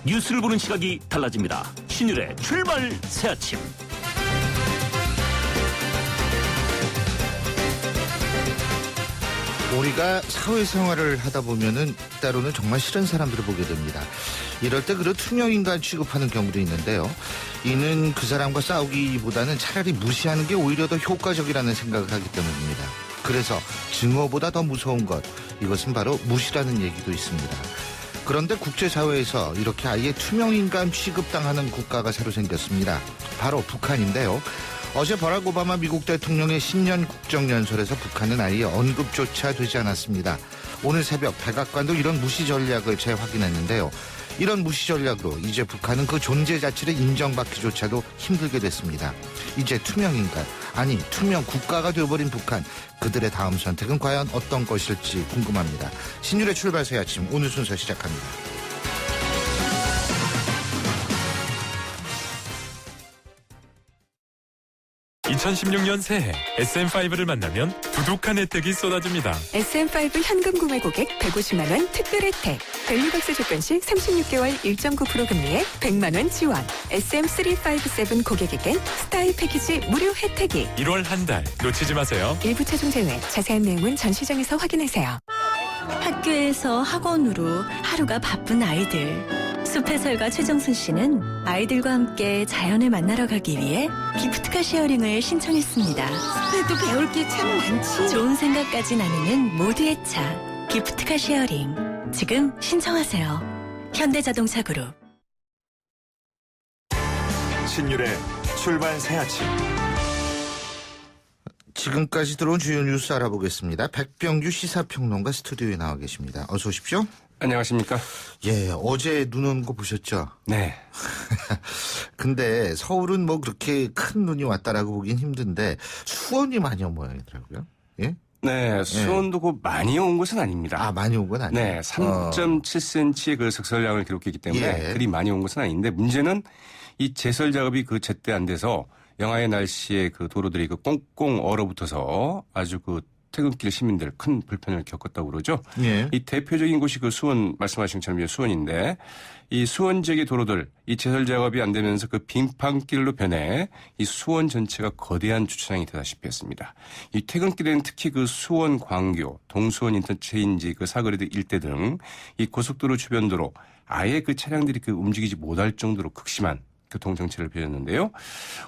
뉴스를 보는 시각이 달라집니다. 신율의 출발 새아침. 우리가 사회생활을 하다 보면은 때로는 정말 싫은 사람들을 보게 됩니다. 이럴 때 그런 투명인간 취급하는 경우도 있는데요. 이는 그 사람과 싸우기보다는 차라리 무시하는 게 오히려 더 효과적이라는 생각을 하기 때문입니다. 그래서 증오보다 더 무서운 것, 이것은 바로 무시라는 얘기도 있습니다. 그런데 국제사회에서 이렇게 아예 투명인간 취급당하는 국가가 새로 생겼습니다. 바로 북한인데요. 어제 버락 오바마 미국 대통령의 신년 국정연설에서 북한은 아예 언급조차 되지 않았습니다. 오늘 새벽 백악관도 이런 무시 전략을 재확인했는데요. 이런 무시 전략으로 이제 북한은 그 존재 자체를 인정받기조차도 힘들게 됐습니다. 이제 투명인간, 아니 투명 국가가 되어버린 북한, 그들의 다음 선택은 과연 어떤 것일지 궁금합니다. 신율의 출발 새 아침, 오늘 순서 시작합니다. 2016년 새해 SM5를 만나면 두둑한 혜택이 쏟아집니다. SM5 현금 구매 고객 150만 원 특별 혜택. 밸류박스 조건 시 36개월 1.9% 금리에 100만 원 지원. SM357 고객에겐 스타일 패키지 무료 혜택이. 1월 한 달 놓치지 마세요. 일부 최종 제외. 자세한 내용은 전 시장에서 확인하세요. 학교에서 학원으로 하루가 바쁜 아이들. 숲해설가 최정순 씨는 아이들과 함께 자연을 만나러 가기 위해 기프트카 쉐어링을 신청했습니다. 숲에도 배울 게 참 많지. 좋은 생각까지 나누는 모두의 차. 기프트카 쉐어링. 지금 신청하세요. 현대자동차 그룹. 신율의 출발 새아침. 지금까지 들어온 주요 뉴스 알아보겠습니다. 백병규 시사평론가 스튜디오에 나와 계십니다. 어서 오십시오. 안녕하십니까? 예, 어제 눈 오는 거 보셨죠? 네. 근데 서울은 뭐 그렇게 큰 눈이 왔다라고 보긴 힘든데 수원이 많이 온 모양이더라고요. 예? 네, 수원도 그 많이 온 것은 아닙니다. 아, 많이 온 건 아니에요? 네, 3.7cm의 그 석설량을 기록했기 때문에 그리 많이 온 것은 아닌데 문제는 이 제설 작업이 그 제때 안 돼서 영하의 날씨에 그 도로들이 그 꽁꽁 얼어붙어서 아주 그 퇴근길 시민들 큰 불편을 겪었다고 그러죠. 예. 이 대표적인 곳이 그 수원 말씀하신 것처럼 수원인데 이 수원 지역의 도로들 이 제설 작업이 안 되면서 그 빙판길로 변해 이 수원 전체가 거대한 주차장이 되다시피 했습니다. 이 퇴근길에는 특히 그 수원 광교, 동수원 인터체인지 그 사거리 일대 등 이 고속도로 주변 도로 아예 그 차량들이 그 움직이지 못할 정도로 극심한 교통 정체를 빚었는데요.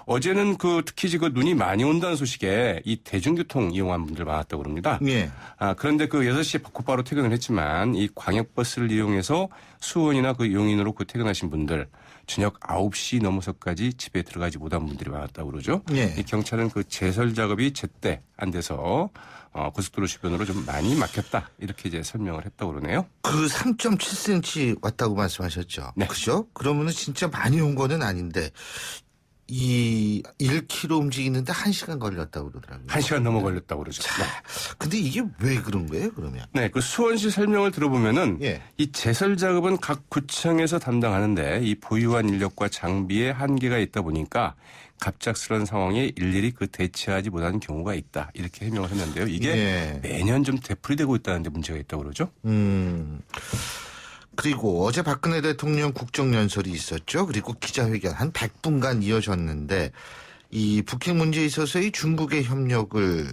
어제는 그 특히 지금 눈이 많이 온다는 소식에 이 대중교통 이용한 분들 많았다고 그럽니다. 예. 그런데 그 6시에 곧바로 퇴근을 했지만 이 광역버스를 이용해서 수원이나 그 용인으로 그 퇴근하신 분들 저녁 9시 넘어서까지 집에 들어가지 못한 분들이 많았다고 그러죠. 예. 이 경찰은 그 제설 작업이 제때 안 돼서 고속도로 주변으로 좀 많이 막혔다. 이렇게 이제 설명을 했다고 그러네요. 그 3.7cm 왔다고 말씀하셨죠? 네. 그죠? 그러면은 진짜 많이 온 거는 아닌데 이 1km 움직이는데 1시간 걸렸다고 그러더라고요. 1시간 넘어 걸렸다고 그러죠. 자, 근데 이게 왜 그런 거예요, 그러면? 네, 그 수원시 설명을 들어보면은 이 제설 작업은 각 구청에서 담당하는데 이 보유한 인력과 장비에 한계가 있다 보니까 갑작스러운 상황에 일일이 그 대처하지 못하는 경우가 있다. 이렇게 해명을 했는데요. 이게 매년 좀 되풀이되고 있다는데 문제가 있다고 그러죠. 그리고 어제 박근혜 대통령 국정연설이 있었죠. 그리고 기자회견 한 100분간 이어졌는데 이 북핵 문제에 있어서의 중국의 협력을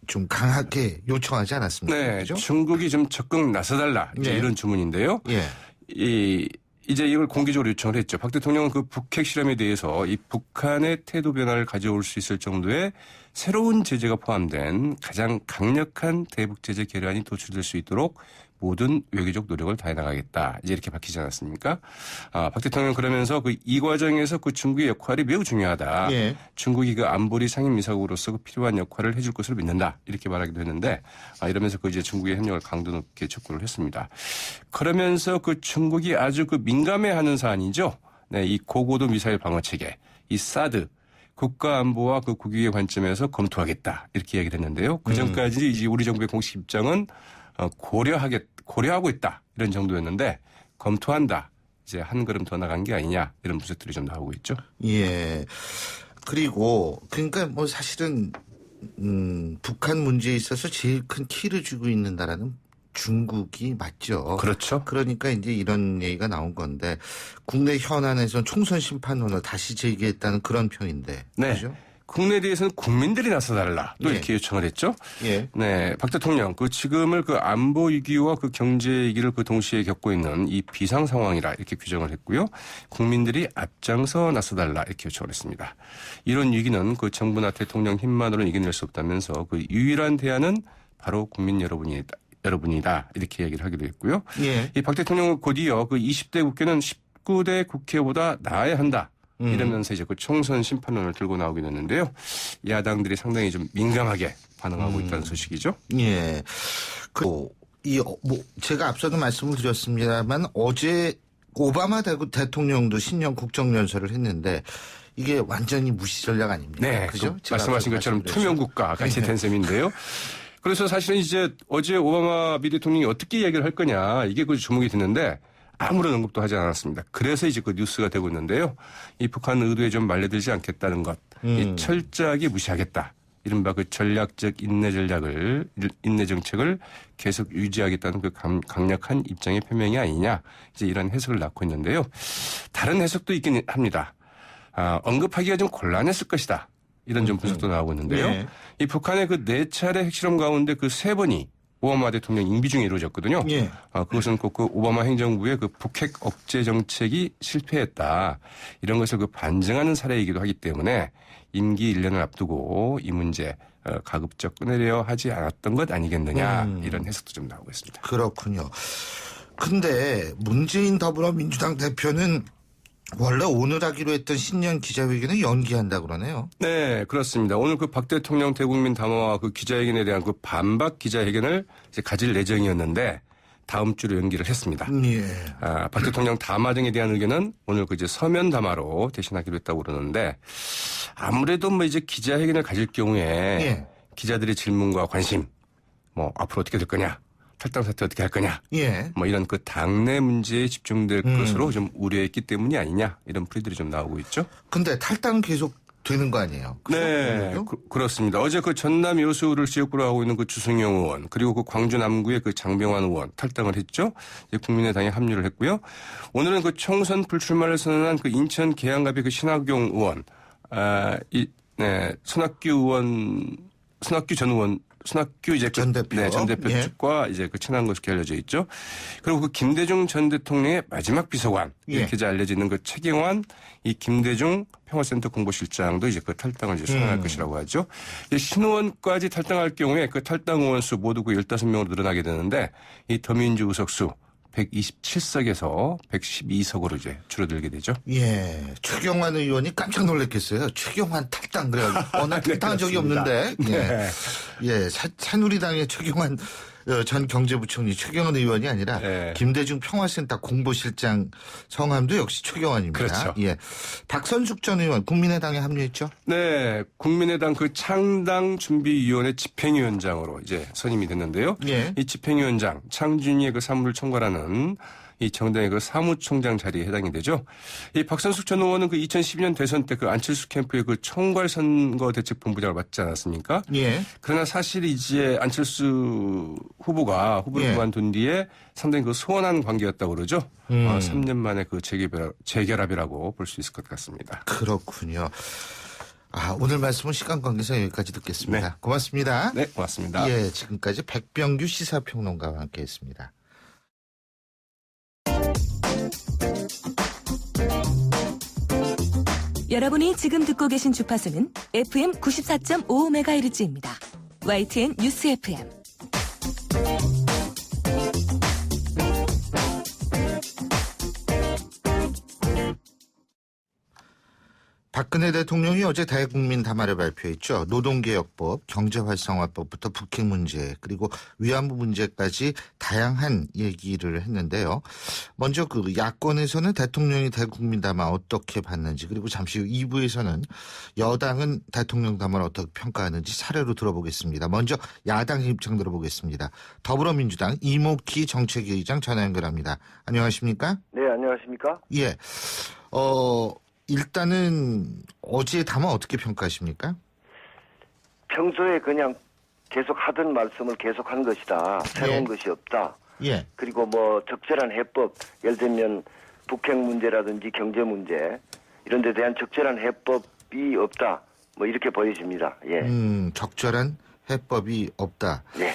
좀 강하게 요청하지 않았습니까? 네, 그죠? 중국이 좀 적극 나서달라 이제 이런 주문인데요. 이제 이걸 공개적으로 요청을 했죠. 박 대통령은 그 북핵 실험에 대해서 이 북한의 태도 변화를 가져올 수 있을 정도의 새로운 제재가 포함된 가장 강력한 대북 제재 결의안이 도출될 수 있도록 모든 외교적 노력을 다해 나가겠다. 이제 이렇게 밝히지 않았습니까? 박 대통령은 그러면서 이 과정에서 그 중국의 역할이 매우 중요하다. 중국이 그 안보리 상임이사국으로서 그 필요한 역할을 해줄 것으로 믿는다. 이렇게 말하기도 했는데 이러면서 그 이제 중국의 협력을 강도 높게 촉구를 했습니다. 그러면서 그 중국이 아주 그 민감해하는 사안이죠. 네, 이 고고도 미사일 방어 체계, 이 사드. 국가안보와 그 국익의 관점에서 검토하겠다. 이렇게 이야기를 했는데요. 그 전까지 이제 우리 정부의 공식 입장은 고려하고 있다. 이런 정도였는데 검토한다. 이제 한 걸음 더 나간 게 아니냐. 이런 분석들이 좀 나오고 있죠. 예. 그리고 그러니까 뭐 사실은 북한 문제에 있어서 제일 큰 키를 쥐고 있는 나라는 중국이 맞죠. 그렇죠. 그러니까 이제 이런 얘기가 나온 건데 국내 현안에서는 총선 심판론을 다시 제기했다는 그런 평인데. 네. 그죠? 국내에 대해서는 국민들이 나서달라 또 이렇게 요청을 했죠. 예. 네, 박 대통령 지금을 안보 위기와 경제 위기를 동시에 겪고 있는 이 비상 상황이라 이렇게 규정을 했고요. 국민들이 앞장서 나서달라 이렇게 요청을 했습니다. 이런 위기는 정부나 대통령 힘만으로는 이겨낼 수 없다면서 유일한 대안은 바로 국민 여러분이다 이렇게 얘기를 하기도 했고요. 예. 이 박 대통령은 곧이어 20대 국회는 19대 국회보다 나아야 한다. 이러면서 이제 총선 심판론을 들고 나오긴 했는데요. 야당들이 상당히 좀 민감하게 반응하고 있다는 소식이죠. 예. 제가 앞서도 말씀을 드렸습니다만 어제 오바마 대통령도 신년 국정연설을 했는데 이게 완전히 무시 전략 아닙니까? 네. 그죠? 말씀하신 것처럼 투명국가 같이 된 셈인데요. 그래서 사실은 이제 어제 오바마 미 대통령이 어떻게 이야기를 할 거냐 이게 주목이 됐는데 아무런 언급도 하지 않았습니다. 그래서 이제 뉴스가 되고 있는데요. 이 북한 의도에 좀 말려들지 않겠다는 것, 이 철저하게 무시하겠다. 이른바 전략적 인내 정책을 계속 유지하겠다는 강력한 입장의 표명이 아니냐. 이제 이런 해석을 낳고 있는데요. 다른 해석도 있긴 합니다. 언급하기가 좀 곤란했을 것이다. 이런 좀 분석도 나오고 있는데요. 네. 이 북한의 4차례 핵실험 가운데 3번이 오바마 대통령 임기 중에 이루어졌거든요. 예. 그것은 꼭 오바마 행정부의 북핵 억제 정책이 실패했다. 이런 것을 반증하는 사례이기도 하기 때문에 임기 1년을 앞두고 이 문제 가급적 끊으려 하지 않았던 것 아니겠느냐. 이런 해석도 좀 나오고 있습니다. 그렇군요. 근데 문재인 더불어민주당 대표는 원래 오늘 하기로 했던 신년 기자회견을 연기한다 그러네요. 네, 그렇습니다. 오늘 박 대통령 대국민 담화와 기자회견에 대한 반박 기자회견을 이제 가질 예정이었는데 다음 주로 연기를 했습니다. 예. 박 대통령 담화 등에 대한 의견은 오늘 이제 서면 담화로 대신하기로 했다고 그러는데 아무래도 이제 기자회견을 가질 경우에 예. 기자들의 질문과 관심, 앞으로 어떻게 될 거냐. 탈당 사태 어떻게 할 거냐. 예. 이런 당내 문제에 집중될 것으로 좀 우려했기 때문이 아니냐. 이런 풀이들이 좀 나오고 있죠. 근데 탈당은 계속 되는 거 아니에요? 네. 그렇습니다. 어제 전남 여수를 지역구로 하고 있는 주승용 의원 그리고 광주 남구의 장병환 의원 탈당을 했죠. 이제 국민의당에 합류를 했고요. 오늘은 총선 불출마를 선언한 인천 계양갑의 신학용 의원, 손학규 전 의원 손학규 전 대표. 네, 전 대표 측과 이제 친한 것으로 알려져 있죠. 그리고 김대중 전 대통령의 마지막 비서관 이렇게 알려지는 최경환 이 김대중 평화센터 공보실장도 이제 탈당을 이제 선언할 것이라고 하죠. 신의원까지 탈당할 경우에 탈당 의원 수 모두 15명으로 늘어나게 되는데 이 더민주 의석수 127석에서 112석으로 이제 줄어들게 되죠. 예. 최경환 의원이 깜짝 놀랐겠어요. 최경환 탈당. 그래가지고. 나 탈당한 적이 없는데. 예. 네. 예. 새누리당의 최경환 전 경제부총리 최경환 의원이 아니라 김대중 평화센터 공보실장 성함도 역시 최경환입니다. 그렇죠. 예. 박선숙 전 의원 국민의당에 합류했죠? 네. 국민의당 창당 준비위원회 집행위원장으로 이제 선임이 됐는데요. 예. 이 집행위원장 창준이의 사무를 총괄하는 이 정당의 사무총장 자리에 해당이 되죠. 이 박선숙 전 의원은 2012년 대선 때 안철수 캠프의 총괄 선거 대책 본부장을 맡지 않았습니까? 예. 그러나 사실 이제 안철수 후보가 후보를 그만둔 뒤에 상당히 소원한 관계였다고 그러죠. 3년 만에 재결합이라고 볼 수 있을 것 같습니다. 그렇군요. 오늘 말씀은 시간 관계상 여기까지 듣겠습니다. 네. 고맙습니다. 네, 고맙습니다. 예, 지금까지 백병규 시사평론가와 함께했습니다. 여러분이 지금 듣고 계신 주파수는 FM 94.5MHz입니다. YTN 뉴스 FM. 박근혜 대통령이 어제 대국민 담화를 발표했죠. 노동개혁법, 경제활성화법부터 북핵 문제, 그리고 위안부 문제까지 다양한 얘기를 했는데요. 먼저 야권에서는 대통령이 대국민 담화 어떻게 봤는지, 그리고 잠시 후 2부에서는 여당은 대통령 담화를 어떻게 평가하는지 사례로 들어보겠습니다. 먼저 야당의 입장 들어보겠습니다. 더불어민주당 이목희 정책위의장 전화 연결합니다. 안녕하십니까? 네, 안녕하십니까? 예. 일단은 어제 담화 어떻게 평가하십니까? 평소에 그냥 계속 하던 말씀을 계속한 것이다. 새로운 예. 것이 없다. 예. 그리고 뭐 적절한 해법, 예를 들면 북핵 문제라든지 경제 문제 이런 데 대한 적절한 해법이 없다. 뭐 이렇게 보여집니다. 예. 적절한 해법이 없다. 예.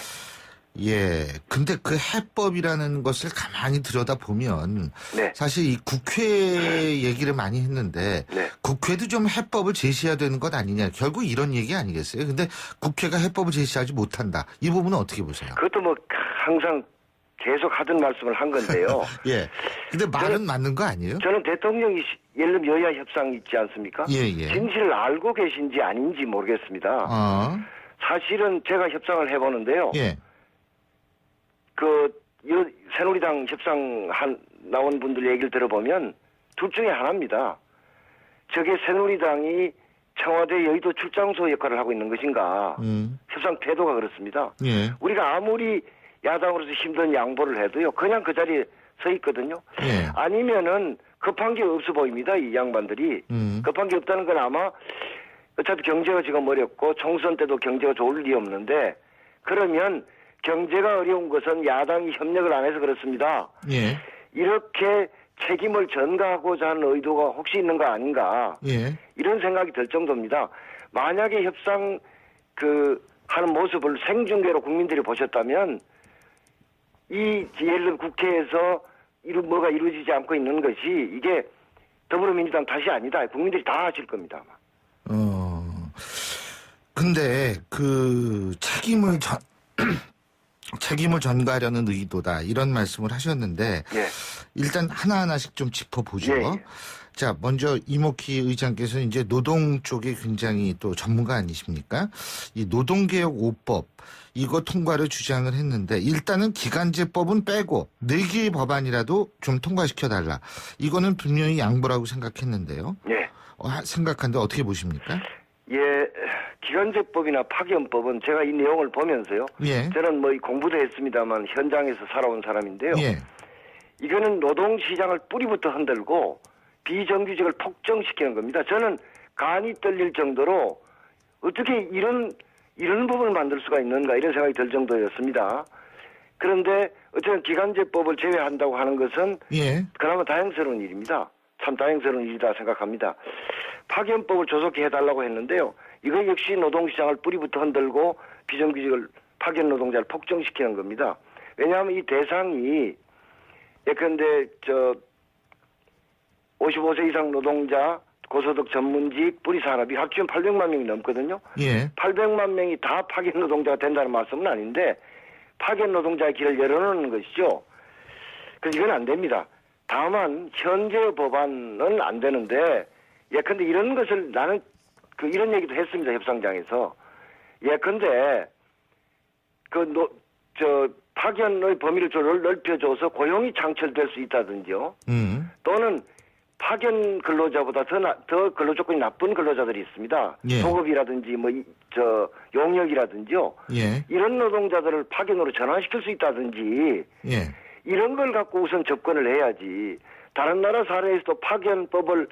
예. 근데 그 해법이라는 것을 가만히 들여다보면 네. 사실 이 국회 얘기를 많이 했는데 네. 국회도 좀 해법을 제시해야 되는 것 아니냐. 결국 이런 얘기 아니겠어요? 근데 국회가 해법을 제시하지 못한다. 이 부분은 어떻게 보세요? 그것도 뭐 항상 계속 하던 말씀을 한 건데요. 예. 근데 말은 맞는 거 아니에요? 저는 대통령이 예를 들면 여야 협상 있지 않습니까? 예, 예. 진실을 알고 계신지 아닌지 모르겠습니다. 사실은 제가 협상을 해보는데요. 예. 새누리당 협상 나온 분들 얘기를 들어보면 둘 중에 하나입니다. 저게 새누리당이 청와대 여의도 출장소 역할을 하고 있는 것인가. 협상 태도가 그렇습니다. 예. 우리가 아무리 야당으로서 힘든 양보를 해도요. 그냥 그 자리에 서 있거든요. 예. 아니면은 급한 게 없어 보입니다. 이 양반들이. 급한 게 없다는 건 아마 어차피 경제가 지금 어렵고 총선 때도 경제가 좋을 리 없는데 그러면 경제가 어려운 것은 야당이 협력을 안 해서 그렇습니다. 예. 이렇게 책임을 전가하고자 하는 의도가 혹시 있는 거 아닌가. 예. 이런 생각이 들 정도입니다. 만약에 협상 하는 모습을 생중계로 국민들이 보셨다면 예를 들면 국회에서 뭐가 이루어지지 않고 있는 것이 이게 더불어민주당 탓이 아니다. 국민들이 다 하실 겁니다. 아마. 근데 책임을 전가하려는 의도다. 이런 말씀을 하셨는데 예. 일단 하나하나씩 좀 짚어보죠. 예. 자, 먼저 이모키 의장께서는 이제 노동 쪽에 굉장히 또 전문가 아니십니까? 이 노동개혁 5법 이거 통과를 주장을 했는데 일단은 기간제법은 빼고 4개의 법안이라도 좀 통과시켜달라. 이거는 분명히 양보라고 생각했는데요. 예. 생각하는데 어떻게 보십니까? 예, 기간제법이나 파견법은 제가 이 내용을 보면서요. 예. 저는 뭐 공부도 했습니다만 현장에서 살아온 사람인데요. 예. 이거는 노동시장을 뿌리부터 흔들고 비정규직을 폭정시키는 겁니다. 저는 간이 떨릴 정도로 어떻게 이런 부분을 만들 수가 있는가 이런 생각이 들 정도였습니다. 그런데 어쨌든 기간제법을 제외한다고 하는 것은 예. 그나마 다행스러운 일입니다. 참 다행스러운 일이다 생각합니다. 파견법을 조속히 해달라고 했는데요. 이거 역시 노동시장을 뿌리부터 흔들고 비정규직을 파견 노동자를 폭정시키는 겁니다. 왜냐하면 이 대상이 예컨대 55세 이상 노동자 고소득 전문직 뿌리산업이 합치면 800만 명이 넘거든요. 예. 800만 명이 다 파견 노동자가 된다는 말씀은 아닌데 파견 노동자의 길을 열어놓는 것이죠. 그래서 이건 안 됩니다. 다만 현재 법안은 안 되는데 예컨대 이런 것을 나는 이런 얘기도 했습니다. 협상장에서. 예컨대 파견의 범위를 좀 넓혀줘서 고용이 창출될 수 있다든지요. 또는 파견 근로자보다 더 근로 조건이 나쁜 근로자들이 있습니다. 예. 소급이라든지 용역이라든지요. 예. 이런 노동자들을 파견으로 전환시킬 수 있다든지 예. 이런 걸 갖고 우선 접근을 해야지. 다른 나라 사례에서도 파견법을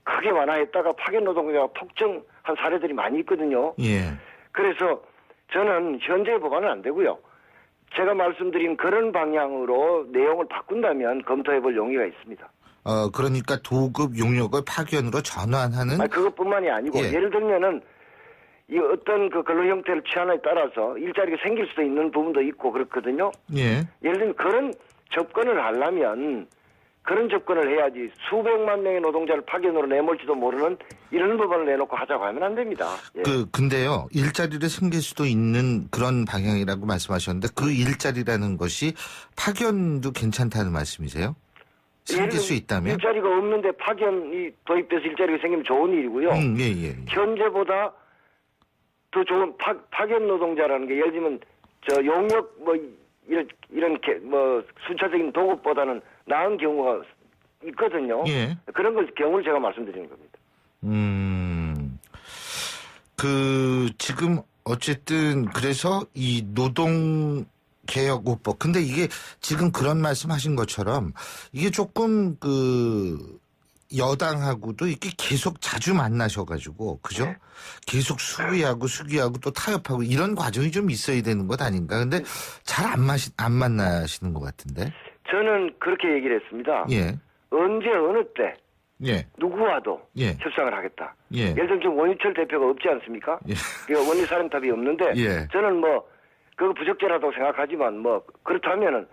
크게 완화했다가 파견 노동자가 폭정한 사례들이 많이 있거든요. 예. 그래서 저는 현재 법안은 안 되고요. 제가 말씀드린 그런 방향으로 내용을 바꾼다면 검토해볼 용의가 있습니다. 그러니까 도급 용역을 파견으로 전환하는. 그것뿐만이 아니고 예. 예를 들면은 이 어떤 근로 형태를 취하느냐에 따라서 일자리가 생길 수도 있는 부분도 있고 그렇거든요. 예. 예를 들면 그런 접근을 하려면 그런 접근을 해야지 수백만 명의 노동자를 파견으로 내몰지도 모르는 이런 법안을 내놓고 하자고 하면 안 됩니다. 예. 근데요, 일자리를 생길 수도 있는 그런 방향이라고 말씀하셨는데 그 일자리라는 것이 파견도 괜찮다는 말씀이세요? 생길 수 있다면? 일자리가 없는데 파견이 도입돼서 일자리가 생기면 좋은 일이고요. 예. 현재보다 더 좋은 파견 노동자라는 게 예를 들면 용역 이런 순차적인 도급보다는 나은 경우가 있거든요. 예. 그런 경우를 제가 말씀드리는 겁니다. 지금 어쨌든 그래서 이 노동 개혁 5법. 근데 이게 지금 그런 말씀 하신 것처럼 이게 조금 여당하고도 이렇게 계속 자주 만나셔가지고 그죠? 네. 계속 수기하고 또 타협하고 이런 과정이 좀 있어야 되는 것 아닌가? 근데 잘 안 만나시는 것 같은데. 저는 그렇게 얘기를 했습니다. 예. 언제 어느 때 예. 누구와도 예. 협상을 하겠다. 예. 예를 들면 지금 원유철 대표가 없지 않습니까? 예. 원리 사령탑이 없는데 예. 저는 뭐 그거 부적절하다고 생각하지만 뭐 그렇다면은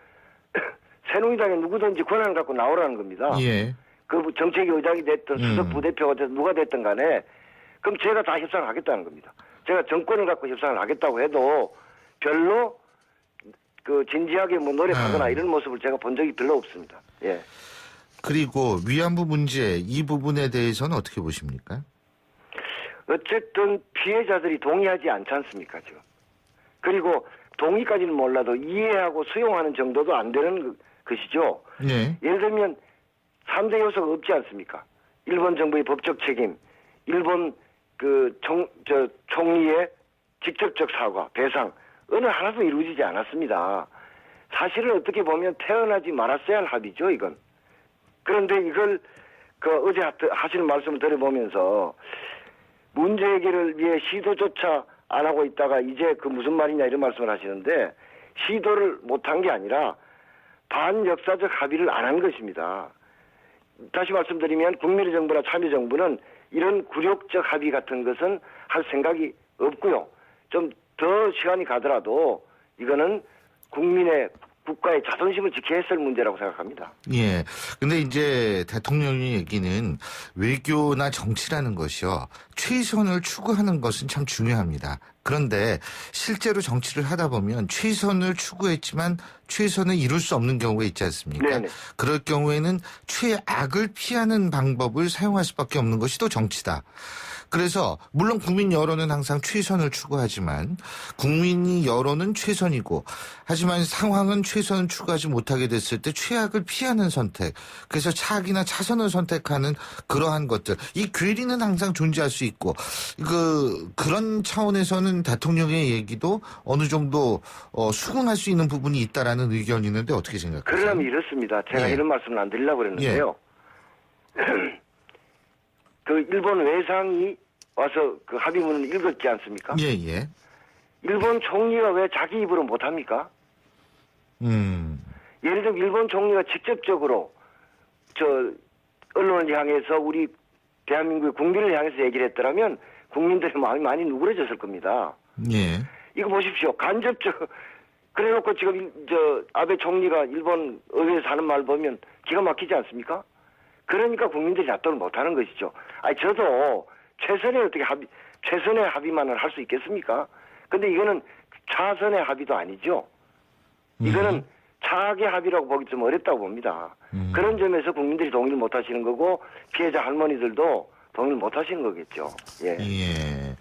새누리당에 누구든지 권한을 갖고 나오라는 겁니다. 예. 그 정책 의장이 됐든 수석 부대표가 됐든 누가 됐든 간에 그럼 제가 다 협상을 하겠다는 겁니다. 제가 정권을 갖고 협상을 하겠다고 해도 별로 그 진지하게 뭐 노력하거나 이런 모습을 제가 본 적이 별로 없습니다. 예. 그리고 위안부 문제 이 부분에 대해서는 어떻게 보십니까? 어쨌든 피해자들이 동의하지 않지 않습니까 지금. 그리고 동의까지는 몰라도 이해하고 수용하는 정도도 안 되는 것이죠. 예. 예를 들면 3대 요소가 없지 않습니까? 일본 정부의 법적 책임, 일본 총리의 직접적 사과, 배상 어느 하나도 이루어지지 않았습니다. 사실은 어떻게 보면 태어나지 말았어야 할 합의죠, 이건. 그런데 이걸 어제 하시는 말씀을 들어보면서 문제 해결을 위해 시도조차 안 하고 있다가 이제 그 무슨 말이냐 이런 말씀을 하시는데 시도를 못한 게 아니라 반역사적 합의를 안 한 것입니다. 다시 말씀드리면 국민의 정부나 참여정부는 이런 굴욕적 합의 같은 것은 할 생각이 없고요. 좀 더 시간이 가더라도 이거는 국가의 자존심을 지켜야 했을 문제라고 생각합니다. 예. 근데 이제 대통령의 얘기는 외교나 정치라는 것이요. 최선을 추구하는 것은 참 중요합니다. 그런데 실제로 정치를 하다 보면 최선을 추구했지만 최선을 이룰 수 없는 경우가 있지 않습니까? 네네. 그럴 경우에는 최악을 피하는 방법을 사용할 수밖에 없는 것이 또 정치다. 그래서 물론 국민 여론은 항상 최선을 추구하지만 국민이 여론은 최선이고 하지만 상황은 최선을 추구하지 못하게 됐을 때 최악을 피하는 선택 그래서 차악이나 차선을 선택하는 그러한 것들 이 괴리는 항상 존재할 수 있고 그런 차원에서는 대통령의 얘기도 어느 정도 수긍할 수 있는 부분이 있다라는 의견이 있는데 어떻게 생각하세요? 그러면 이렇습니다. 제가 예. 이런 말씀을 안 드리려고 그랬는데요. 그 일본 외상이 와서 그 합의문을 읽었지 않습니까? 예, 예. 일본 총리가 왜 자기 입으로 못합니까? 예를 들면 일본 총리가 직접적으로 언론을 향해서 우리 대한민국의 국민을 향해서 얘기를 했더라면 국민들의 마음이 많이 누그러졌을 겁니다. 예. 이거 보십시오. 간접적 그래놓고 지금 아베 총리가 일본 의회에서 하는 말 보면 기가 막히지 않습니까? 그러니까 국민들이 납득을 못하는 것이죠. 저도 최선의 합의만을 할 수 있겠습니까? 근데 이거는 차선의 합의도 아니죠. 이거는 차악의 합의라고 보기 좀 어렵다고 봅니다. 그런 점에서 국민들이 동의를 못 하시는 거고 피해자 할머니들도 동의를 못 하시는 거겠죠. 예. 예.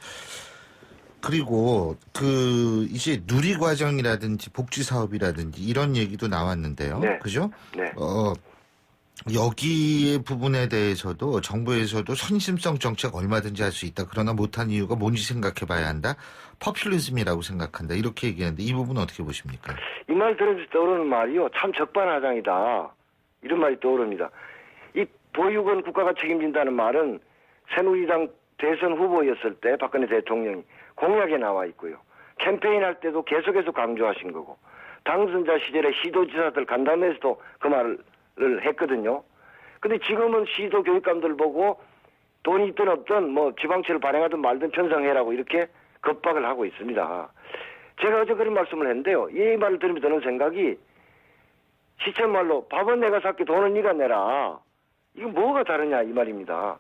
그리고 이제 누리과정이라든지 복지사업이라든지 이런 얘기도 나왔는데요. 네. 그죠? 네. 여기의 부분에 대해서도 정부에서도 선심성 정책 얼마든지 할 수 있다. 그러나 못한 이유가 뭔지 생각해 봐야 한다. 퍼퓰리즘이라고 생각한다. 이렇게 얘기하는데 이 부분은 어떻게 보십니까? 이 말 들으면서 떠오르는 말이요. 참 적반하장이다. 이런 말이 떠오릅니다. 이 보육은 국가가 책임진다는 말은 새누리당 대선 후보였을 때 박근혜 대통령이 공약에 나와 있고요. 캠페인할 때도 계속해서 강조하신 거고 당선자 시절에 시도지사들 간담회에서도 그 말을 했거든요. 근데 지금은 시도 교육감들 보고 돈이 있든 없든 뭐 지방채를 발행하든 말든 편성해라고 이렇게 겁박을 하고 있습니다. 제가 어제 그런 말씀을 했는데요. 이 말을 들으면서 드는 생각이 시쳇말로 밥은 내가 살게 돈은 네가 내라. 이거 뭐가 다르냐 이 말입니다.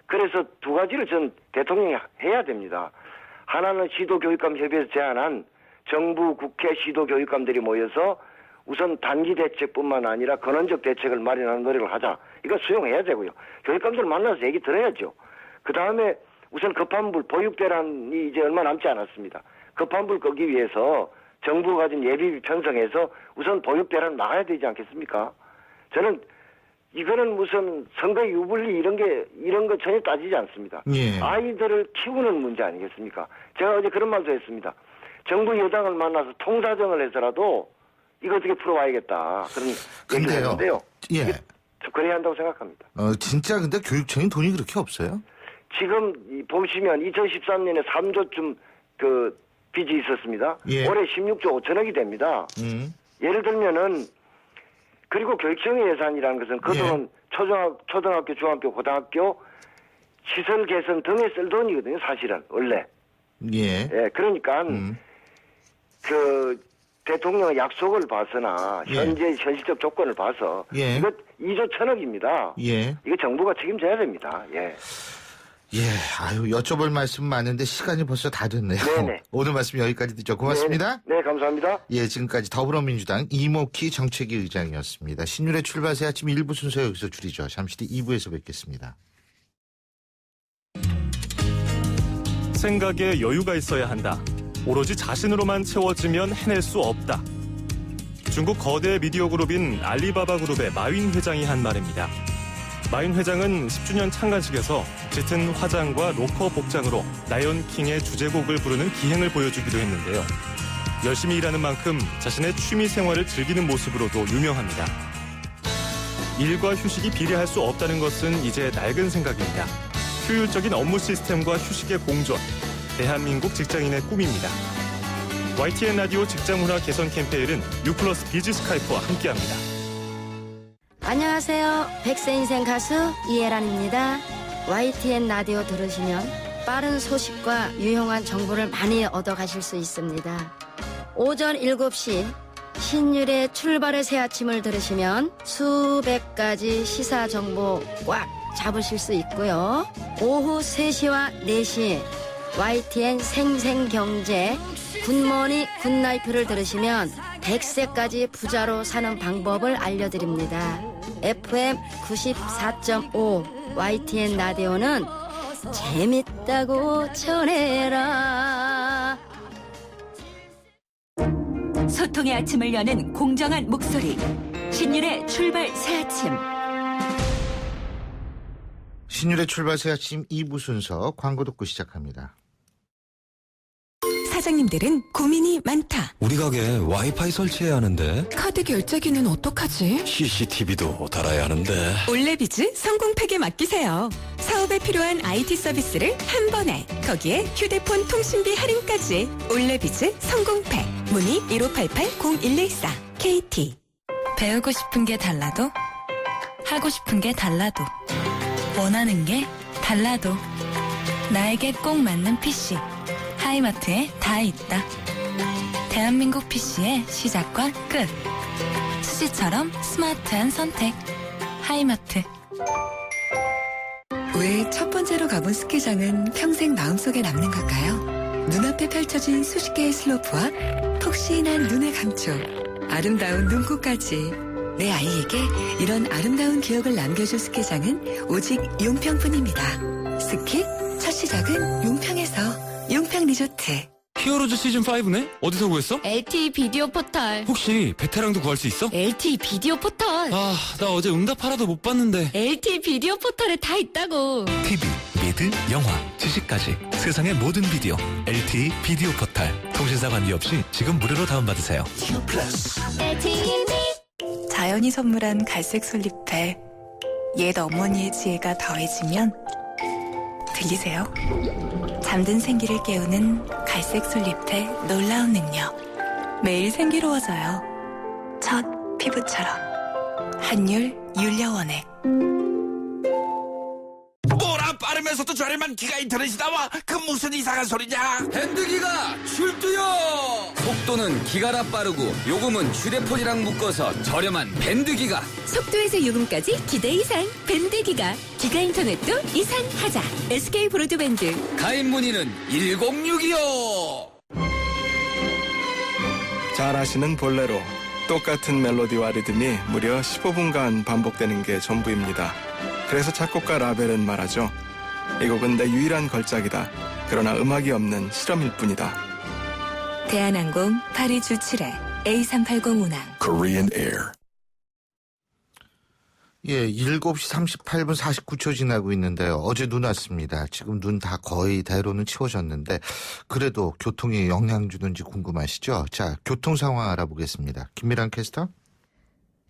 그래서 두 가지를 전 대통령이 해야 됩니다. 하나는 시도교육감 협의회에서 제안한 정부, 국회, 시도교육감들이 모여서 우선 단기 대책뿐만 아니라 근원적 대책을 마련하는 노력을 하자. 이거 수용해야 되고요. 교육감들 만나서 얘기 들어야죠. 그 다음에 우선 급한 불, 보육대란이 이제 얼마 남지 않았습니다. 급한 불 끄기 위해서 정부가 가진 예비비 편성해서 우선 보육대란 막아야 되지 않겠습니까? 저는 이거는 무슨 선거 유불리 이런 거 전혀 따지지 않습니다. 예. 아이들을 키우는 문제 아니겠습니까? 제가 어제 그런 말도 했습니다. 정부 여당을 만나서 통사정을 해서라도 이거 어떻게 풀어와야겠다. 그런 얘기를 했는데요. 예. 그래야 한다고 생각합니다. 진짜 근데 교육청이 돈이 그렇게 없어요? 지금 보시면 2013년에 3조쯤 그 빚이 있었습니다. 예. 올해 16조 5천억이 됩니다. 예를 들면은 그리고 교육청의 예산이라는 것은 그동안 초등학교, 중학교, 고등학교 시설 개선 등에 쓸 돈이거든요. 사실은 원래. 예. 그러니까 그 대통령의 약속을 봐서나 현재 현실적 조건을 봐서 이거 2조 1천억입니다. 이거 정부가 책임져야 됩니다. 아유, 여쭤볼 말씀 많은데 시간이 벌써 다 됐네요. 네네. 오늘 말씀 여기까지 듣죠. 고맙습니다. 네, 감사합니다. 지금까지 더불어민주당 이목희 정책위 의장이었습니다. 신율의 출발새 아침 1부 순서 여기서 줄이죠. 잠시 뒤 2부에서 뵙겠습니다. 생각에 여유가 있어야 한다. 오로지 자신으로만 채워지면 해낼 수 없다. 중국 거대 미디어 그룹인 알리바바 그룹의 마윈 회장이 한 말입니다. 마윈 회장은 10주년 창간식에서 짙은 화장과 로커 복장으로 라이온킹의 주제곡을 부르는 기행을 보여주기도 했는데요. 열심히 일하는 만큼 자신의 취미 생활을 즐기는 모습으로도 유명합니다. 일과 휴식이 비례할 수 없다는 것은 이제 낡은 생각입니다. 효율적인 업무 시스템과 휴식의 공존, 대한민국 직장인의 꿈입니다. YTN 라디오 직장문화 개선 캠페인은 U+ 비즈 스카이프와 함께합니다. 안녕하세요. 백세 인생 가수 이혜란입니다. YTN 라디오 들으시면 빠른 소식과 유용한 정보를 많이 얻어가실 수 있습니다. 오전 7시 신율의 출발의 새 아침을 들으시면 수백 가지 시사 정보 꽉 잡으실 수 있고요. 오후 3시와 4시 YTN 생생경제 굿모닝 굿나이프를 들으시면 100세까지 부자로 사는 방법을 알려드립니다. FM 94.5 YTN 라디오는 재밌다고 전해라. 소통의 아침을 여는 공정한 목소리. 신율의 출발 새 아침. 신율의 출발새 아침 2부 순서 광고 듣고 시작합니다. 사장님들은 고민이 많다. 우리 가게 와이파이 설치해야 하는데 카드 결제기는 어떡하지? CCTV도 달아야 하는데. 올레비즈 성공팩에 맡기세요. 사업에 필요한 IT 서비스를 한 번에. 거기에 휴대폰 통신비 할인까지. 올레비즈 성공팩. 문의 1588-0114 KT. 배우고 싶은 게 달라도 하고 싶은 게 달라도 원하는 게 달라도 나에게 꼭 맞는 PC 하이마트에 다 있다. 대한민국 PC의 시작과 끝. 수지처럼 스마트한 선택. 하이마트. 왜 첫 번째로 가본 스키장은 평생 마음속에 남는 걸까요? 눈앞에 펼쳐진 수십 개의 슬로프와 폭신한 눈의 감촉, 아름다운 눈꽃까지. 내 아이에게 이런 아름다운 기억을 남겨줄 스키장은 오직 용평뿐입니다. 스키 첫 시작은 용평에서. 용평 리조트. 히어로즈 시즌5네? 어디서 구했어? LTE 비디오 포털. 혹시 베테랑도 구할 수 있어? LTE 비디오 포털. 나 어제 응답하라도 못 봤는데. LTE 비디오 포털에 다 있다고. TV, 미드, 영화, 지식까지 세상의 모든 비디오 LTE 비디오 포털. 통신사 관계 없이 지금 무료로 다운받으세요. 자연이 선물한 갈색 솔잎에 옛 어머니의 지혜가 더해지면 들리세요? 잠든 생기를 깨우는 갈색 솔잎의 놀라운 능력. 매일 생기로워져요. 첫 피부처럼. 한율 윤려원액. 뭐라 빠르면서도 저렴한 기가 인터넷이 나와? 그 무슨 이상한 소리냐? 밴드기가 출두요! 속도는 기가라 빠르고 요금은 휴대폰이랑 묶어서 저렴한 밴드기가. 속도에서 요금까지 기대 이상 밴드기가. 기가 인터넷도 이상하자. SK 브로드밴드. 가입 문의는 1062요. 잘 아시는 볼레로. 똑같은 멜로디와 리듬이 무려 15분간 반복되는 게 전부입니다. 그래서 작곡가 라벨은 말하죠. 이 곡은 내 유일한 걸작이다. 그러나 음악이 없는 실험일 뿐이다. 대한항공 파리 주출해 A380 운항. Korean Air. 7시 38분 49초 지나고 있는데요. 어제 눈 왔습니다. 지금 눈 다 거의 대로는 치워졌는데 그래도 교통에 영향 주는지 궁금하시죠? 자, 교통 상황 알아보겠습니다. 김미란 캐스터.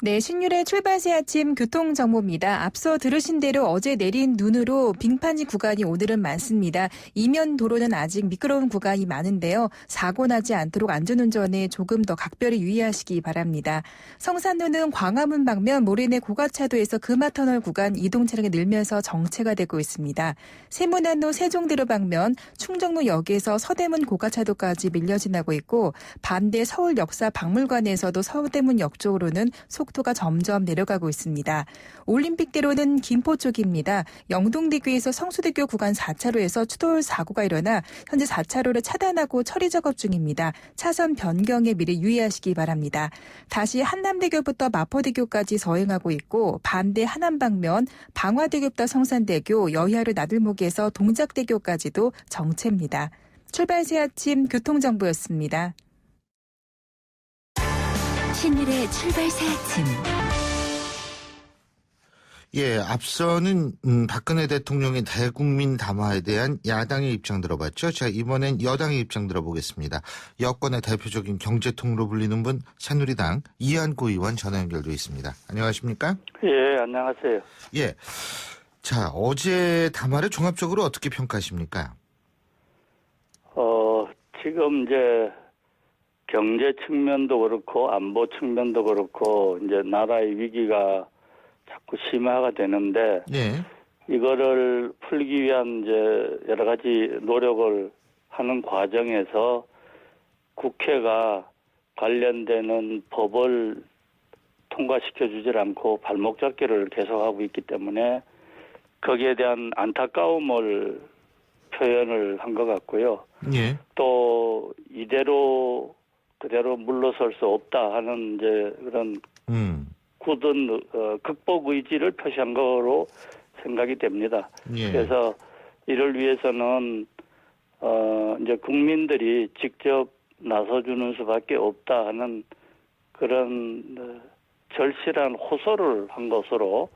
네, 신율의 출발 새 아침 교통정보입니다. 앞서 들으신 대로 어제 내린 눈으로 빙판이 구간이 오늘은 많습니다. 이면 도로는 아직 미끄러운 구간이 많은데요. 사고 나지 않도록 안전운전에 조금 더 각별히 유의하시기 바랍니다. 성산로는 광화문 방면 모래내 고가차도에서 금화터널 구간 이동 차량이 늘면서 정체가 되고 있습니다. 세문안로 세종대로 방면 충정로역에서 서대문 고가차도까지 밀려 지나고 있고 반대 서울역사박물관에서도 서대문역 쪽으로는 속도가 점점 내려가고 있습니다. 올림픽대로는 김포 쪽입니다. 영동대교에서 성수대교 구간 4차로에서 추돌 사고가 일어나 현재 4차로를 차단하고 처리 작업 중입니다. 차선 변경에 미리 유의하시기 바랍니다. 다시 한남대교부터 마포대교까지 서행하고 있고 반대 하남 방면 방화대교부터 성산대교, 여의하루 나들목에서 동작대교까지도 정체입니다. 출발 새 아침 교통정보였습니다. 신율의 출발 새 아침. 예, 앞서는 박근혜 대통령의 대국민 담화에 대한 야당의 입장 들어봤죠. 자, 이번엔 여당의 입장 들어보겠습니다. 여권의 대표적인 경제통으로 불리는 분 새누리당 이한구 의원 전화 연결돼 있습니다. 안녕하십니까? 예, 안녕하세요. 예, 자, 어제 담화를 종합적으로 어떻게 평가하십니까? 지금 이제 경제 측면도 그렇고 안보 측면도 그렇고 이제 나라의 위기가 자꾸 심화가 되는데 예. 이거를 풀기 위한 이제 여러 가지 노력을 하는 과정에서 국회가 관련되는 법을 통과시켜 주질 않고 발목 잡기를 계속하고 있기 때문에 거기에 대한 안타까움을 표현을 한 것 같고요. 예. 또 이대로 그대로 물러설 수 없다 하는 이제 그런 굳은 극복 의지를 표시한 거로 생각이 됩니다. 예. 그래서 이를 위해서는 이제 국민들이 직접 나서주는 수밖에 없다 하는 그런 절실한 호소를 한 것으로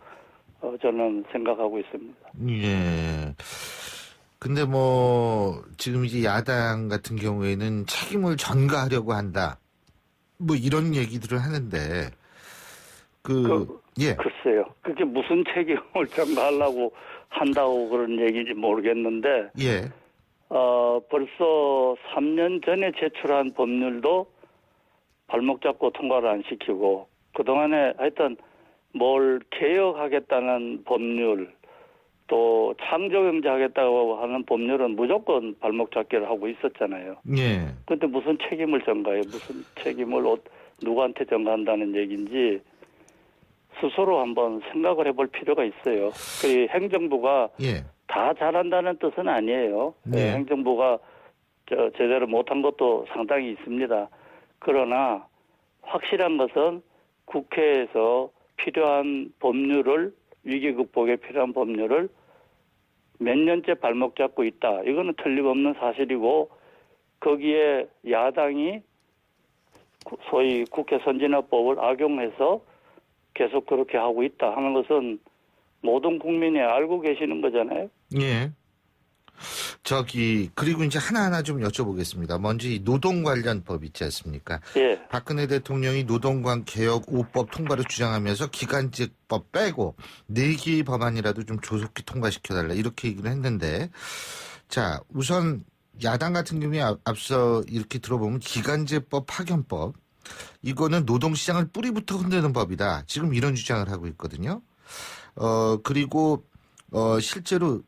저는 생각하고 있습니다. 예. 근데 뭐 지금 이제 야당 같은 경우에는 책임을 전가하려고 한다. 뭐 이런 얘기들을 하는데 예. 글쎄요. 그게 무슨 책임을 전가하려고 한다고 그런 얘기인지 모르겠는데 예. 벌써 3년 전에 제출한 법률도 발목 잡고 통과를 안 시키고 그동안에 하여튼 뭘 개혁하겠다는 법률 또 창조경제하겠다고 하는 법률은 무조건 발목 잡기를 하고 있었잖아요. 예. 그런데 무슨 책임을 전가해요? 무슨 책임을 누구한테 전가한다는 얘기인지 스스로 한번 생각을 해볼 필요가 있어요. 그 행정부가 예. 다 잘한다는 뜻은 아니에요. 예. 행정부가 제대로 못한 것도 상당히 있습니다. 그러나 확실한 것은 국회에서 필요한 법률을 위기 극복에 필요한 법률을 몇 년째 발목 잡고 있다. 이거는 틀림없는 사실이고 거기에 야당이 소위 국회 선진화법을 악용해서 계속 그렇게 하고 있다 하는 것은 모든 국민이 알고 계시는 거잖아요. 예. 그리고 이제 하나하나 좀 여쭤보겠습니다. 먼저 이 노동 관련 법 있지 않습니까? 예. 박근혜 대통령이 노동관 개혁 5법 통과를 주장하면서 기간제법 빼고 4개의 법안이라도 좀 조속히 통과시켜달라 이렇게 얘기를 했는데 자, 우선 야당 같은 경우에 앞서 이렇게 들어보면 기간제법 파견법 이거는 노동시장을 뿌리부터 흔드는 법이다. 지금 이런 주장을 하고 있거든요. 그리고 실제로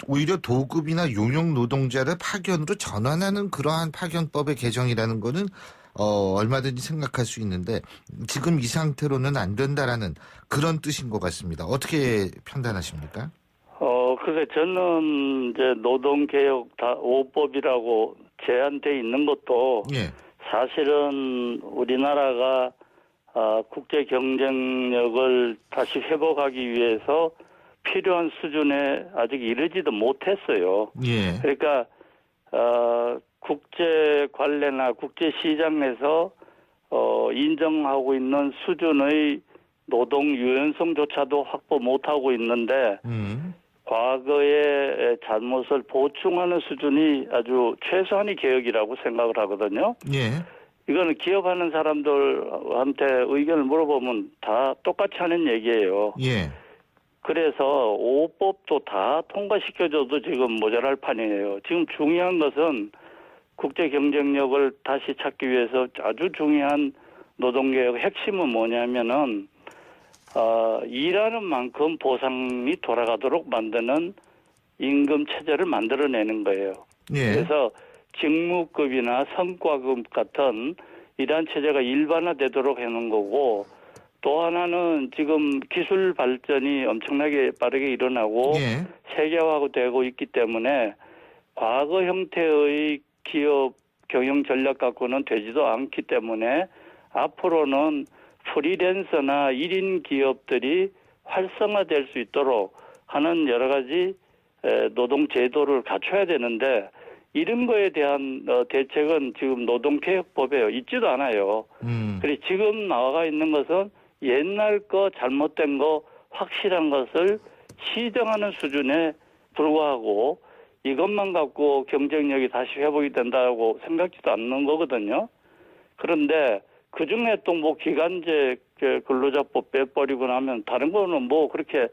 오히려 도급이나 용역 노동자를 파견으로 전환하는 그러한 파견법의 개정이라는 거는 얼마든지 생각할 수 있는데 지금 이 상태로는 안 된다라는 그런 뜻인 것 같습니다. 어떻게 판단하십니까? 그래 저는 이제 노동개혁 5법이라고 제한돼 있는 것도 예. 사실은 우리나라가 국제 경쟁력을 다시 회복하기 위해서 필요한 수준에 아직 이르지도 못했어요. 예. 그러니까 국제 관례나 국제 시장에서 인정하고 있는 수준의 노동 유연성조차도 확보 못하고 있는데 과거의 잘못을 보충하는 수준이 아주 최소한의 개혁이라고 생각을 하거든요. 예. 이거는 기업하는 사람들한테 의견을 물어보면 다 똑같이 하는 얘기예요. 예. 그래서 5법도 다 통과시켜줘도 지금 모자랄 판이에요. 지금 중요한 것은 국제 경쟁력을 다시 찾기 위해서 아주 중요한 노동개혁 핵심은 뭐냐면은 일하는 만큼 보상이 돌아가도록 만드는 임금 체제를 만들어내는 거예요. 예. 그래서 직무급이나 성과급 같은 이러한 체제가 일반화되도록 해놓은 거고 또 하나는 지금 기술 발전이 엄청나게 빠르게 일어나고 예. 세계화되고 있기 때문에 과거 형태의 기업 경영 전략 갖고는 되지도 않기 때문에 앞으로는 프리랜서나 1인 기업들이 활성화될 수 있도록 하는 여러 가지 노동 제도를 갖춰야 되는데 이런 거에 대한 대책은 지금 노동개혁법에 있지도 않아요. 그리고 지금 나와 있는 것은 옛날 거 잘못된 거 확실한 것을 시정하는 수준에 불과하고 이것만 갖고 경쟁력이 다시 회복이 된다고 생각지도 않는 거거든요. 그런데 그중에 또 뭐 기간제 근로자법 빼버리고 나면 다른 거는 뭐 그렇게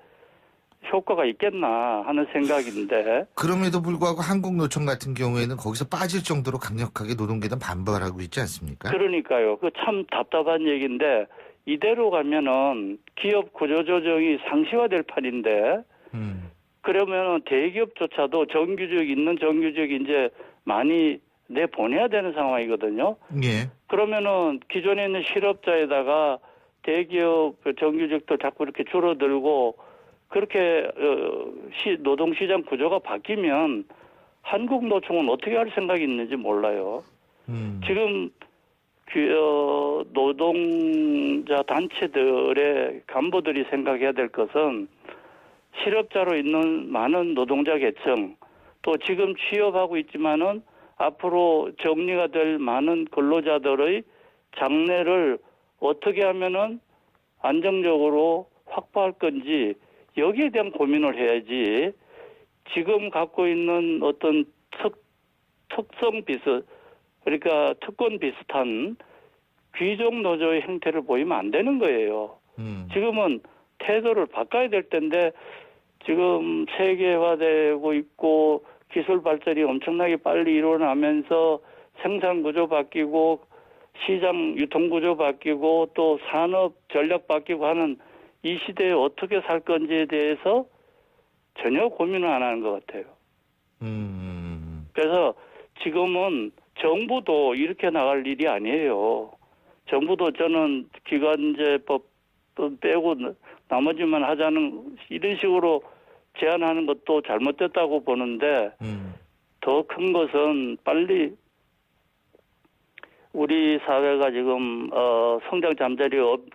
효과가 있겠나 하는 생각인데. 그럼에도 불구하고 한국노총 같은 경우에는 거기서 빠질 정도로 강력하게 노동계는 반발하고 있지 않습니까? 그러니까요. 그 참 답답한 얘기인데 이대로 가면은 기업 구조조정이 상시화될 판인데 그러면은 대기업조차도 정규직 있는 정규직 이제 많이 내보내야 되는 상황이거든요. 예. 그러면은 기존에 있는 실업자에다가 대기업 정규직도 자꾸 이렇게 줄어들고 그렇게 노동시장 구조가 바뀌면 한국노총은 어떻게 할 생각이 있는지 몰라요. 지금 노동자 단체들의 간부들이 생각해야 될 것은 실업자로 있는 많은 노동자 계층 또 지금 취업하고 있지만은 앞으로 정리가 될 많은 근로자들의 장래를 어떻게 하면은 안정적으로 확보할 건지 여기에 대한 고민을 해야지 지금 갖고 있는 어떤 특성 비슷 그러니까 특권 비슷한 귀족 노조의 형태를 보이면 안 되는 거예요. 지금은 태도를 바꿔야 될 텐데 지금 세계화되고 있고 기술 발전이 엄청나게 빨리 일어나면서 생산 구조 바뀌고 시장 유통 구조 바뀌고 또 산업 전략 바뀌고 하는 이 시대에 어떻게 살 건지에 대해서 전혀 고민을 안 하는 것 같아요. 그래서 지금은 정부도 이렇게 나갈 일이 아니에요. 정부도 저는 기간제법 빼고 나머지만 하자는 이런 식으로 제안하는 것도 잘못됐다고 보는데 더 큰 것은 빨리 우리 사회가 지금 성장 잠재력이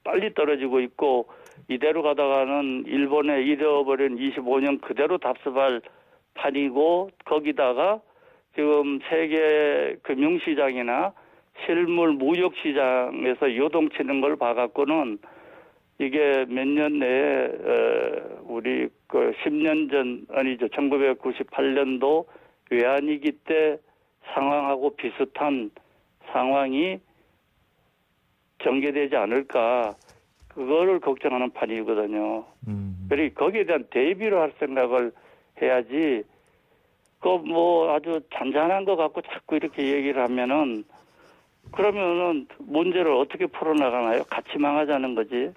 빨리 떨어지고 있고 이대로 가다가는 일본에 잃어버린 25년 그대로 답습할 판이고 거기다가 지금 세계 금융시장이나 실물 무역시장에서 요동치는 걸 봐갖고는 이게 몇 년 내에 우리 그 10년 전 아니죠 1998년도 외환위기 때 상황하고 비슷한 상황이 전개되지 않을까 그거를 걱정하는 판이거든요. 그리고 거기에 대한 대비를 할 생각을 해야지 그 뭐 아주 잔잔한 거 갖고 자꾸 이렇게 얘기를 하면은 그러면은 문제를 어떻게 풀어나가나요? 같이 망하자는 거지.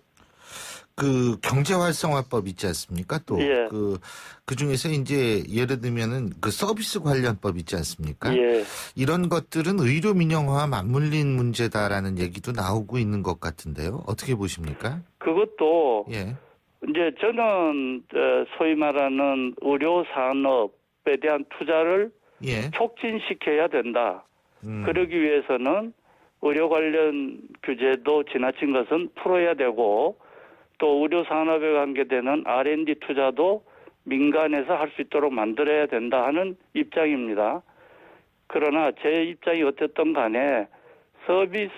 그 경제활성화법 있지 않습니까? 또 예. 그 중에서 이제 예를 들면은 그 서비스 관련법 있지 않습니까? 예. 이런 것들은 의료 민영화와 맞물린 문제다라는 얘기도 나오고 있는 것 같은데요. 어떻게 보십니까? 그것도 예. 이제 저는 소위 말하는 의료 산업에 대한 투자를 예. 촉진시켜야 된다. 그러기 위해서는 의료 관련 규제도 지나친 것은 풀어야 되고 또 의료 산업에 관계되는 R&D 투자도 민간에서 할 수 있도록 만들어야 된다 하는 입장입니다. 그러나 제 입장이 어쨌든 간에 서비스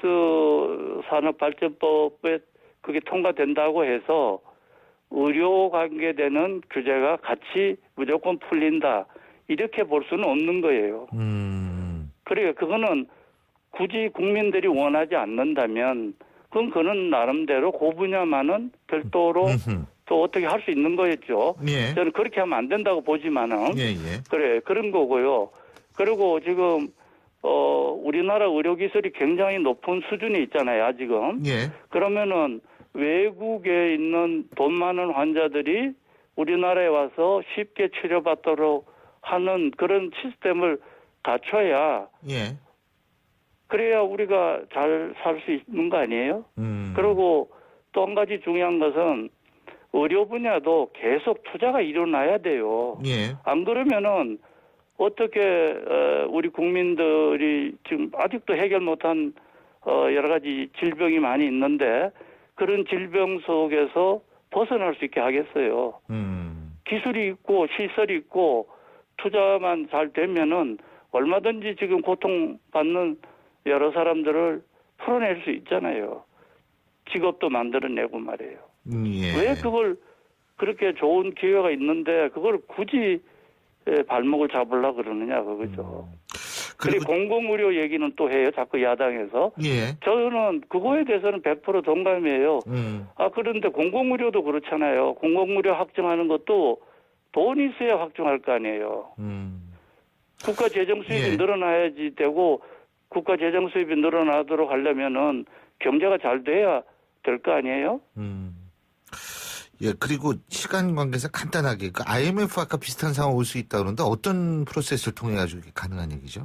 산업발전법에 그게 통과된다고 해서 의료 관계되는 규제가 같이 무조건 풀린다. 이렇게 볼 수는 없는 거예요. 그러니까 그거는 굳이 국민들이 원하지 않는다면 그건 그는 나름대로 그 분야만은 별도로 또 어떻게 할 수 있는 거였죠. 예. 저는 그렇게 하면 안 된다고 보지만은 예. 그래 그런 거고요. 그리고 지금 우리나라 의료기술이 굉장히 높은 수준이 있잖아요. 아직은. 예. 그러면은 외국에 있는 돈 많은 환자들이 우리나라에 와서 쉽게 치료받도록 하는 그런 시스템을 갖춰야 예. 그래야 우리가 잘 살 수 있는 거 아니에요? 그리고 또 한 가지 중요한 것은 의료 분야도 계속 투자가 일어나야 돼요. 예. 안 그러면은 어떻게 우리 국민들이 지금 아직도 해결 못한 여러 가지 질병이 많이 있는데 그런 질병 속에서 벗어날 수 있게 하겠어요. 기술이 있고 시설이 있고 투자만 잘 되면은 얼마든지 지금 고통받는 여러 사람들을 풀어낼 수 있잖아요. 직업도 만들어내고 말이에요. 예. 왜 그걸 그렇게 좋은 기회가 있는데 그걸 굳이 발목을 잡으려고 그러느냐 그거죠. 그리고 공공의료 얘기는 또 해요. 자꾸 야당에서. 예. 저는 그거에 대해서는 100% 동감이에요. 그런데 공공의료도 그렇잖아요. 공공의료 확정하는 것도 돈이 있어야 확정할 거 아니에요. 국가 재정 수입이 늘어나야지 되고 국가 재정 수입이 늘어나도록 하려면은 경제가 잘 돼야 될 거 아니에요? 예, 그리고 시간 관계상 간단하게 그 IMF 아까 비슷한 상황 올 수 있다 그러는데 어떤 프로세스를 통해 가지고 가능한 얘기죠?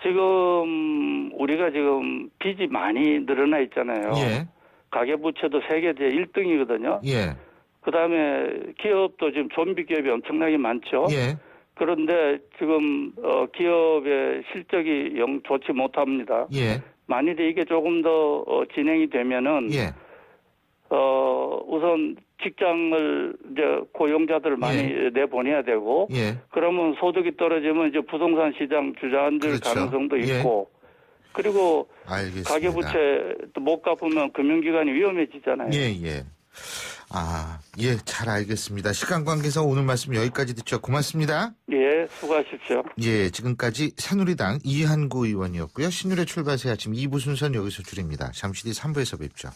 지금 우리가 지금 빚이 많이 늘어나 있잖아요. 예. 가계부채도 세계대 1등이거든요. 예. 그다음에 기업도 지금 좀비 기업이 엄청나게 많죠. 예. 그런데 지금 기업의 실적이 영 좋지 못합니다. 예. 만일에 이게 조금 더 진행이 되면은 예. 우선 직장을 이제 고용자들을 많이 내보내야 되고 예. 그러면 소득이 떨어지면 이제 부동산 시장 주저앉을 그렇죠. 가능성도 있고 그리고 알겠습니다. 가계부채 못 갚으면 금융기관이 위험해지잖아요. 예. 예, 잘 알겠습니다. 시간 관계상 오늘 말씀 여기까지 듣죠. 고맙습니다. 예, 수고하십시오. 예, 지금까지 새누리당 이한구 의원이었고요. 신율의 출발새 아침 2부 순서는 여기서 줄입니다. 잠시 뒤 3부에서 뵙죠.